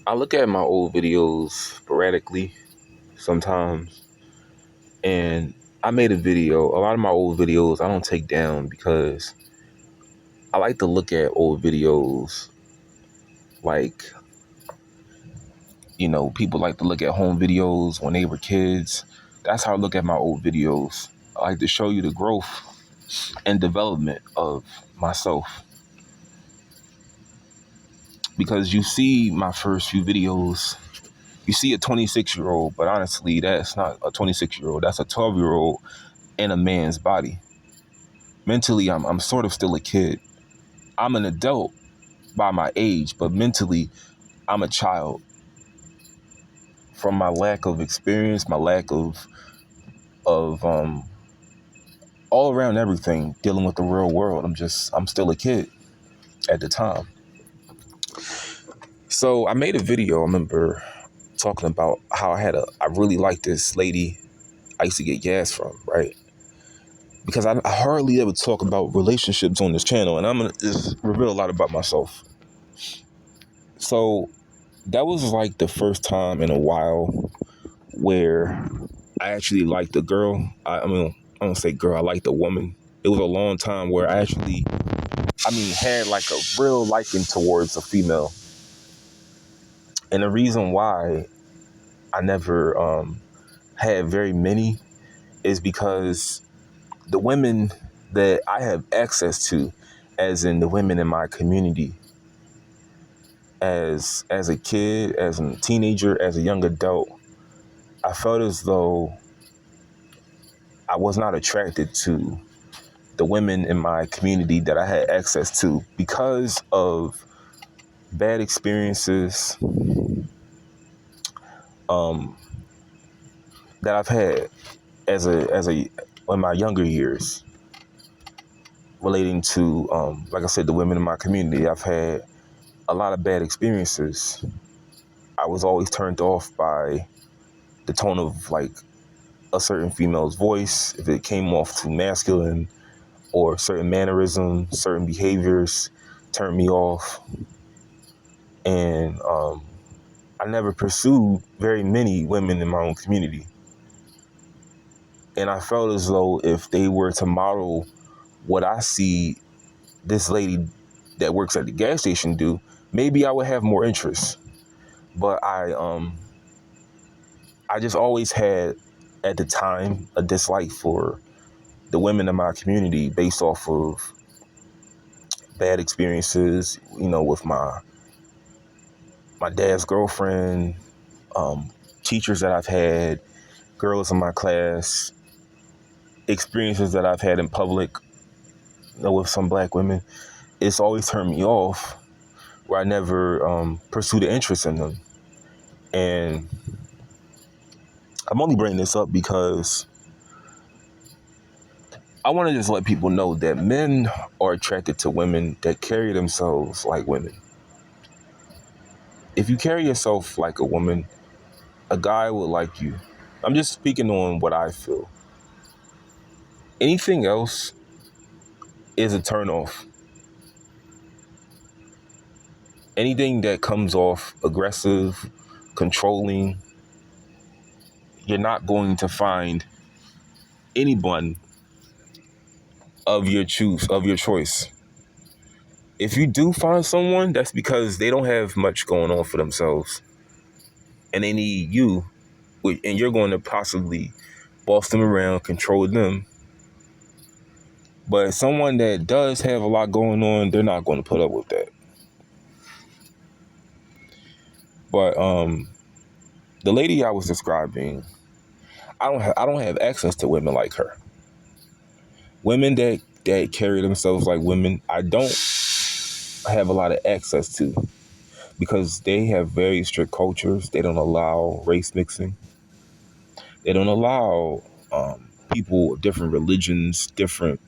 I look at my old videos sporadically sometimes, and I made a video. A lot of my old videos I don't take down because I like to look at old videos like, people like to look at home videos when they were kids. That's how I look at my old videos. I like to show you the growth and development of myself. Because you see my first few videos, you see a 26-year-old, but honestly, that's not a 26-year-old. That's a 12-year-old in a man's body. Mentally, I'm sort of still a kid. I'm an adult by my age, but mentally, I'm a child. From my lack of experience, my lack of all around everything, dealing with the real world. I'm still a kid at the time. So I made a video. I remember talking about how I really liked this lady I used to get gas from, right? Because I hardly ever talk about relationships on this channel, and I'm gonna just reveal a lot about myself. So that was like the first time in a while where I actually liked a girl. I don't say girl, I liked a woman. It was a long time where had like a real liking towards a female. And the reason why I never had very many is because the women that I have access to, as in the women in my community, as a kid, as a teenager, as a young adult, I felt as though I was not attracted to the women in my community that I had access to because of bad experiences um, that I've had as a in my younger years relating to, like I said, the women in my community. I've had a lot of bad experiences. I was always turned off by the tone of like a certain female's voice, if it came off too masculine, or certain mannerisms, certain behaviors turned me off. And I never pursued very many women in my own community. And I felt as though if they were to model what I see this lady that works at the gas station do, maybe I would have more interest. But I just always had, at the time, a dislike for the women in my community based off of bad experiences, with my dad's girlfriend, teachers that I've had, girls in my class, experiences that I've had in public, with some black women. It's always turned me off, where I never pursued an interest in them. And I'm only bringing this up because I want to just let people know that men are attracted to women that carry themselves like women. If you carry yourself like a woman, a guy will like you. I'm just speaking on what I feel. Anything else is a turnoff. Anything that comes off aggressive, controlling, you're not going to find anyone of your choice. If you do find someone, that's because they don't have much going on for themselves, and they need you, and you're going to possibly boss them around, control them. But someone that does have a lot going on, they're not going to put up with that. But the lady I was describing, I don't have access to women like her. Women that carry themselves like women, I don't have a lot of access to, because they have very strict cultures. They don't allow race mixing. They don't allow people of different religions, different.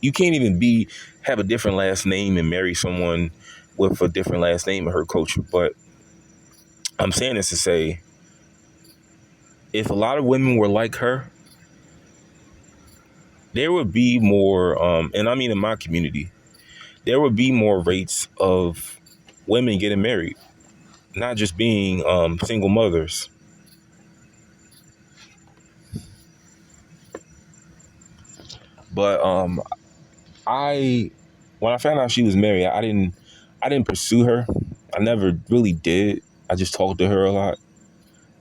You can't even have a different last name and marry someone with a different last name in her culture. But I'm saying this to say, if a lot of women were like her, there would be more, and I mean in my community, there would be more rates of women getting married. not just being single mothers. But I when I found out she was married, I didn't pursue her. I never really did. I just talked to her a lot.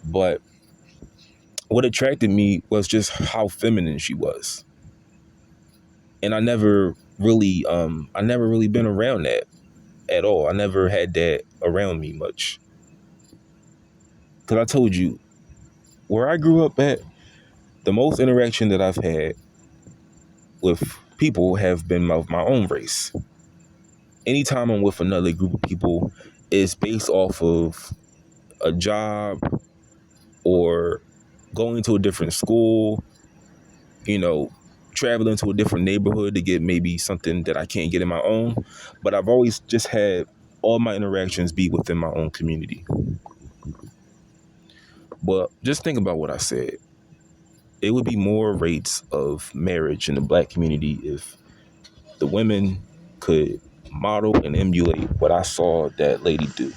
But what attracted me was just how feminine she was. And I never really been around that at all. I never had that around me much. Cause I told you, where I grew up at, the most interaction that I've had with people have been of my own race. Anytime I'm with another group of people, it's based off of a job or going to a different school, you know, traveling to a different neighborhood to get maybe something that I can't get in my own. But I've always just had all my interactions be within my own community. But just think about what I said. It would be more rates of marriage in the black community if the women could model and emulate what I saw that lady do.